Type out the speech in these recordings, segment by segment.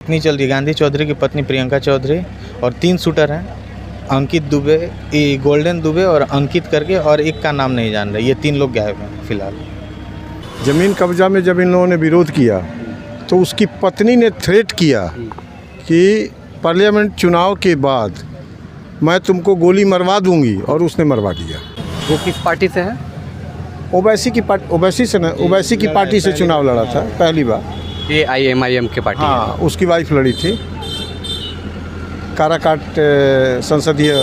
नहीं चल रही। गांधी चौधरी की पत्नी प्रियंका चौधरी और 3 शूटर हैं, अंकित दुबे, गोल्डन दुबे और अंकित करके, और एक का नाम नहीं जान रहे। ये 3 लोग गायब हैं फिलहाल। ज़मीन कब्जा में जब इन लोगों ने विरोध किया तो उसकी पत्नी ने थ्रेट किया कि पार्लियामेंट चुनाव के बाद मैं तुमको गोली मरवा दूंगी, और उसने मरवा दिया। वो किस पार्टी से है? ओवैसी की पार्टी से चुनाव लड़ा था पहली बार। ये IMIM के पार्टी हाँ, उसकी वाइफ लड़ी थी काराकाट संसदीय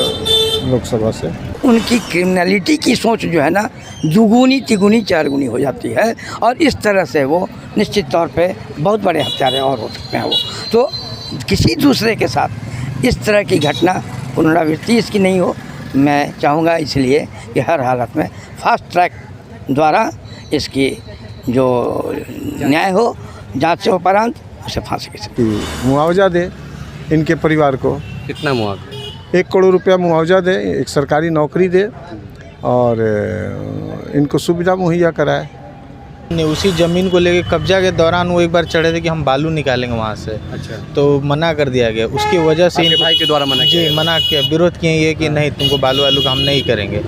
लोकसभा से। उनकी क्रिमिनलिटी की सोच जो है ना, दुगुनी तिगुनी चारगुनी हो जाती है, और इस तरह से वो निश्चित तौर पे बहुत बड़े हत्यारे और हो सकते हैं। वो तो किसी दूसरे के साथ इस तरह की घटना पुनरावृत्ति इसकी नहीं हो, मैं चाहूँगा। इसलिए कि हर हालत में फास्ट ट्रैक द्वारा इसकी जो न्याय हो, जांच से उपरांत उसे फांसी की सजा। मुआवजा दे इनके परिवार को। कितना मुआवजा? 1 करोड़ रुपया मुआवजा दे, एक सरकारी नौकरी दे, और इनको सुविधा मुहैया कराए। उसी ज़मीन को लेके कब्जा के दौरान वो एक बार चढ़े थे कि हम बालू निकालेंगे वहाँ से। अच्छा। तो मना कर दिया गया। उसकी वजह से आपके भाई के द्वारा मना किया? जी, मना किया, विरोध किए ये कि नहीं, तुमको बालू वालू का हम नहीं करेंगे।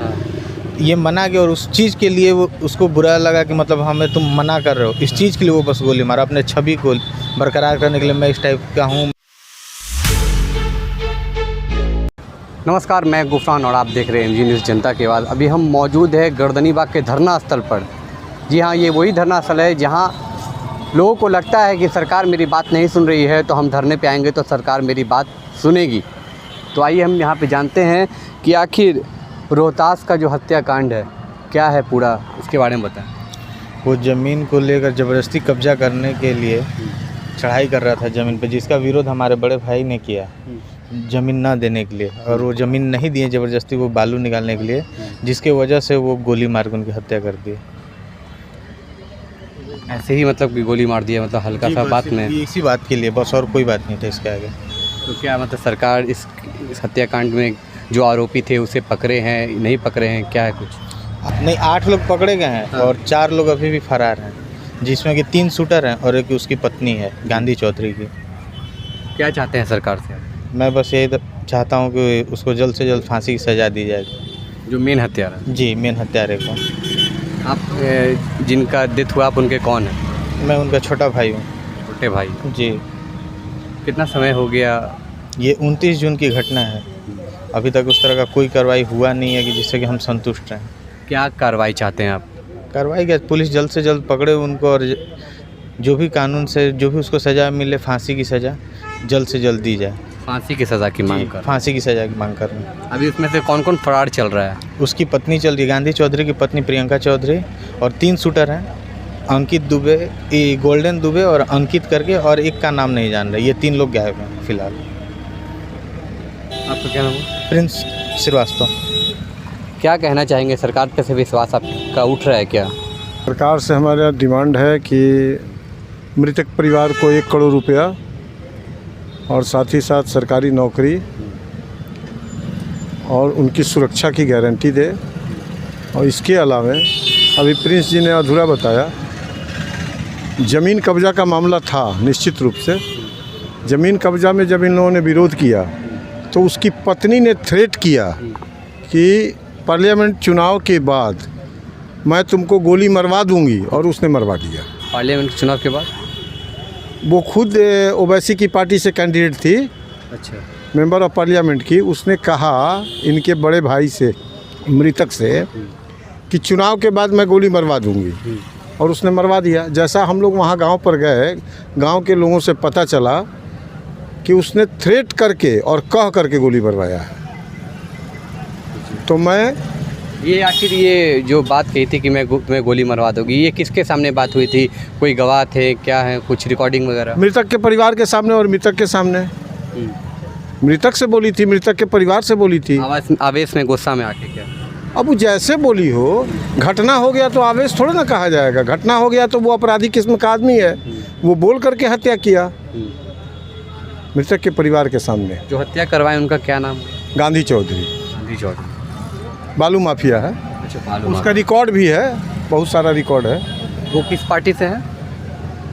ये मना किया, और उस चीज़ के लिए वो उसको बुरा लगा कि मतलब हमें तुम मना कर रहे हो। इस चीज़ के लिए वो बस गोली मारा, अपने छवि को बरकरार करने के लिए मैं इस टाइप का हूँ। नमस्कार, मैं गुफरान और आप देख रहे हैं MG न्यूज़ जनता की आवाज़। अभी हम मौजूद है गर्दनीबाग के धरना स्थल पर। जी हाँ, ये वही धरना स्थल है जहाँ लोगों को लगता है कि सरकार मेरी बात नहीं सुन रही है, तो हम धरने पे आएंगे तो सरकार मेरी बात सुनेगी। तो आइए हम यहाँ पे जानते हैं कि आखिर रोहतास का जो हत्याकांड है क्या है पूरा, उसके बारे में बताएं। वो ज़मीन को लेकर ज़बरदस्ती कब्जा करने के लिए चढ़ाई कर रहा था ज़मीन पे, जिसका विरोध हमारे बड़े भाई ने किया ज़मीन ना देने के लिए, और वो ज़मीन नहीं दिए ज़बरदस्ती, वो बालू निकालने के लिए, जिसके वजह से वो गोली मार के उनकी हत्या कर दी। ऐसे ही मतलब कि गोली मार दिया, मतलब हल्का सा बात में? इसी बात के लिए बस, और कोई बात नहीं था इसके आगे। तो क्या मतलब सरकार इस हत्याकांड में जो आरोपी थे उसे पकड़े हैं, नहीं पकड़े हैं, क्या है कुछ? नहीं, 8 लोग पकड़े गए हैं और 4 लोग अभी भी फरार हैं, जिसमें कि 3 शूटर हैं और एक उसकी पत्नी है गांधी चौधरी की। क्या चाहते हैं सरकार से? मैं बस यही चाहता हूँ कि उसको जल्द से जल्द फांसी की सज़ा दी जाए। जो मेन हत्यारा? जी, मेन हत्यारे को। आप जिनका डेथ हुआ, आप उनके कौन हैं? मैं उनका छोटा भाई हूँ। छोटे भाई? जी। कितना समय हो गया? ये 29 जून की घटना है। अभी तक उस तरह का कोई कार्रवाई हुआ नहीं है कि जिससे कि हम संतुष्ट रहें। क्या कार्रवाई चाहते हैं आप? कार्रवाई क्या, पुलिस जल्द से जल्द पकड़े उनको, और जो भी कानून से जो भी उसको सज़ा मिले, फांसी की सज़ा जल्द से जल्द दी जाए। फांसी की सज़ा की मांग कर? फांसी की सज़ा की मांग कर रहे हैं। अभी उसमें से कौन कौन फरार चल रहा है? उसकी पत्नी चल रही है, गांधी चौधरी की पत्नी प्रियंका चौधरी, और 3 शूटर हैं, अंकित दुबे, गोल्डन दुबे और अंकित करके, और एक का नाम नहीं जान रहे। ये 3 लोग गायब हैं फिलहाल। आपका क्या नाम है? प्रिंस श्रीवास्तव। क्या कहना चाहेंगे, सरकार पे से विश्वास आपका उठ रहा है क्या? सरकार से हमारा डिमांड है कि मृतक परिवार को 1 करोड़ रुपया और साथ ही साथ सरकारी नौकरी और उनकी सुरक्षा की गारंटी दे। और इसके अलावा अभी प्रिंस जी ने अधूरा बताया, ज़मीन कब्जा का मामला था। निश्चित रूप से ज़मीन कब्जा में जब इन लोगों ने विरोध किया तो उसकी पत्नी ने थ्रेट किया कि पार्लियामेंट चुनाव के बाद मैं तुमको गोली मरवा दूंगी, और उसने मरवा दिया। पार्लियामेंट चुनाव के बाद? वो खुद ओवैसी की पार्टी से कैंडिडेट थी। अच्छा। मेंबर ऑफ पार्लियामेंट की। उसने कहा इनके बड़े भाई से, मृतक से, कि चुनाव के बाद मैं गोली मरवा दूंगी, और उसने मरवा दिया। जैसा हम लोग वहाँ गांव पर गए, गांव के लोगों से पता चला कि उसने थ्रेट करके और कह करके गोली मरवाया है। तो मैं ये आखिर ये जो बात कही थी कि मैं गोली मरवा दूंगी, ये किसके सामने बात हुई थी? कोई गवाह थे क्या है, कुछ रिकॉर्डिंग वगैरह? मृतक के परिवार के सामने और मृतक के सामने। मृतक से बोली थी, मृतक के परिवार से बोली थी। आवेश में, गुस्सा में आके क्या? अब वो जैसे बोली हो, घटना हो गया तो आवेश थोड़ा ना कहा जाएगा। घटना हो गया तो वो अपराधी किस्म का आदमी है, वो बोल करके हत्या किया मृतक के परिवार के सामने। जो हत्या करवाए उनका क्या नाम? गांधी चौधरी। गांधी चौधरी बालू माफिया है। अच्छा, बालू उसका रिकॉर्ड भी है, बहुत सारा रिकॉर्ड है। वो किस पार्टी से है?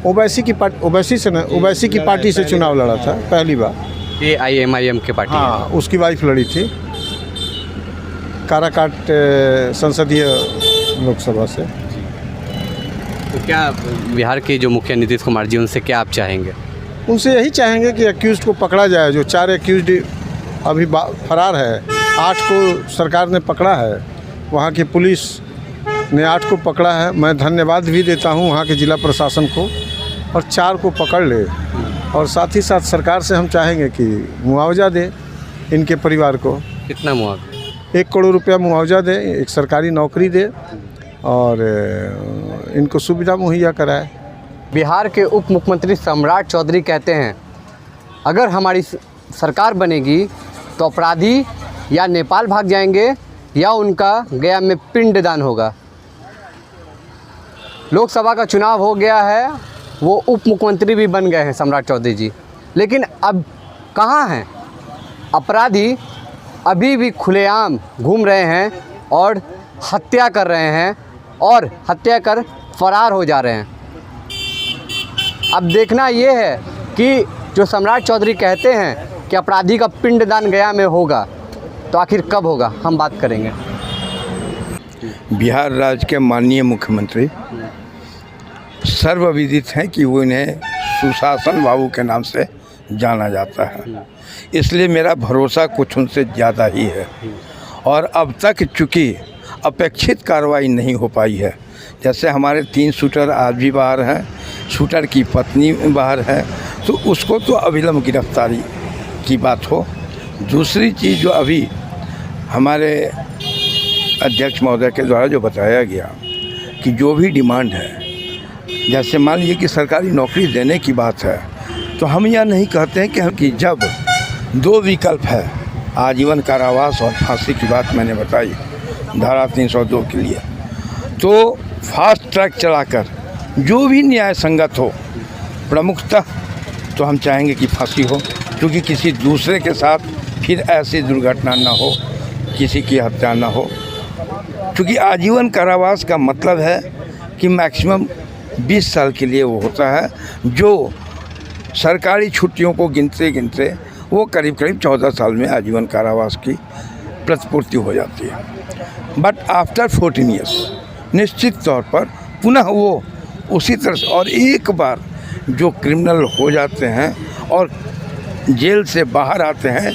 ओवैसी से न ओवैसी की पार्टी से चुनाव लड़ा था पहली बार। AIMIM के पार्टी है। हाँ, उसकी वाइफ लड़ी थी काराकाट संसदीय लोकसभा से। तो क्या बिहार के जो मुखिया नीतीश कुमार जी, उनसे क्या आप चाहेंगे? उनसे यही चाहेंगे कि एक्यूज़ को पकड़ा जाए। जो 4 एक्यूज़ अभी फरार है, 8 को सरकार ने पकड़ा है, वहाँ की पुलिस ने 8 को पकड़ा है। मैं धन्यवाद भी देता हूँ वहाँ के जिला प्रशासन को, और 4 को पकड़ ले। और साथ ही साथ सरकार से हम चाहेंगे कि मुआवजा दे इनके परिवार को। कितना मुआवजा? 1 करोड़ रुपया मुआवजा दे, एक सरकारी नौकरी दे और इनको सुविधा मुहैया कराए। बिहार के उप मुख्यमंत्री सम्राट चौधरी कहते हैं, अगर हमारी सरकार बनेगी तो अपराधी या नेपाल भाग जाएंगे या उनका गया में पिंडदान होगा। लोकसभा का चुनाव हो गया है, वो उप मुख्यमंत्री भी बन गए हैं सम्राट चौधरी जी, लेकिन अब कहाँ हैं? अपराधी अभी भी खुलेआम घूम रहे हैं और हत्या कर रहे हैं और हत्या कर फरार हो जा रहे हैं। अब देखना ये है कि जो सम्राट चौधरी कहते हैं कि अपराधी का पिंडदान गया में होगा, तो आखिर कब होगा, हम बात करेंगे। बिहार राज्य के माननीय मुख्यमंत्री सर्वविदित हैं कि वो इन्हें सुशासन बाबू के नाम से जाना जाता है, इसलिए मेरा भरोसा कुछ उनसे ज़्यादा ही है। और अब तक चूँकि अपेक्षित कार्रवाई नहीं हो पाई है, जैसे हमारे 3 शूटर आज भी बाहर हैं, शूटर की पत्नी बाहर है, तो उसको तो अविलंब गिरफ्तारी की बात हो। दूसरी चीज़ जो अभी हमारे अध्यक्ष महोदय के द्वारा जो बताया गया कि जो भी डिमांड है, जैसे मान लीजिए कि सरकारी नौकरी देने की बात है, तो हम यह नहीं कहते हैं कि जब 2 विकल्प है, आजीवन कारावास और फांसी की बात मैंने बताई धारा 302 के लिए, तो फास्ट ट्रैक चलाकर जो भी न्याय संगत हो, प्रमुखतः तो हम चाहेंगे कि फांसी हो, क्योंकि किसी दूसरे के साथ फिर ऐसी दुर्घटना ना हो, किसी की हत्या ना हो। क्योंकि आजीवन कारावास का मतलब है कि मैक्सिमम 20 साल के लिए वो होता है, जो सरकारी छुट्टियों को गिनते गिनते वो करीब करीब 14 साल में आजीवन कारावास की प्रतिपूर्ति हो जाती है। बट आफ्टर 14 ईयर्स निश्चित तौर पर पुनः वो उसी तरह से, और एक बार जो क्रिमिनल हो जाते हैं और जेल से बाहर आते हैं,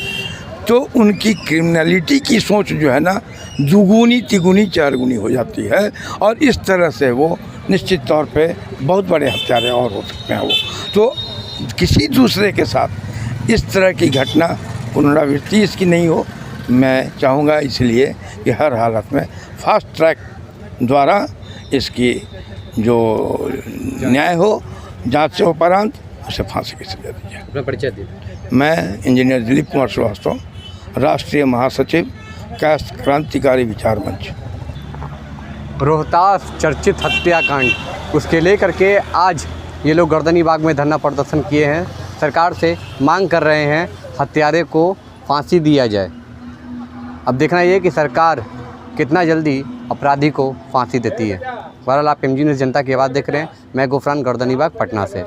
तो उनकी क्रिमिनलिटी की सोच जो है ना, दुगुनी तिगुनी 4 गुनी हो जाती है, और इस तरह से वो निश्चित तौर पे बहुत बड़े हत्यारे और हो सकते हैं। वो तो किसी दूसरे के साथ इस तरह की घटना पुनरावृत्ति इसकी नहीं हो, मैं चाहूँगा। इसलिए कि हर हालत में फास्ट ट्रैक द्वारा इसकी जो न्याय हो, जांच से उपरांत उसे फांसी की सजा दी जाए। अपना परिचय दीजिए। मैं इंजीनियर दिलीप कुमार श्रीवास्तव, राष्ट्रीय महासचिव कास्ट क्रांतिकारी विचार मंच। रोहतास चर्चित हत्याकांड, उसके लेकर के आज ये लोग गर्दनी बाग में धरना प्रदर्शन किए हैं। सरकार से मांग कर रहे हैं हत्यारे को फांसी दिया जाए। अब देखना ये कि सरकार कितना जल्दी अपराधी को फांसी देती है। बहरहाल आप MG न्यूज़ जनता की आवाज़ देख रहे हैं। मैं गुफरान गर्दनी बाग पटना से।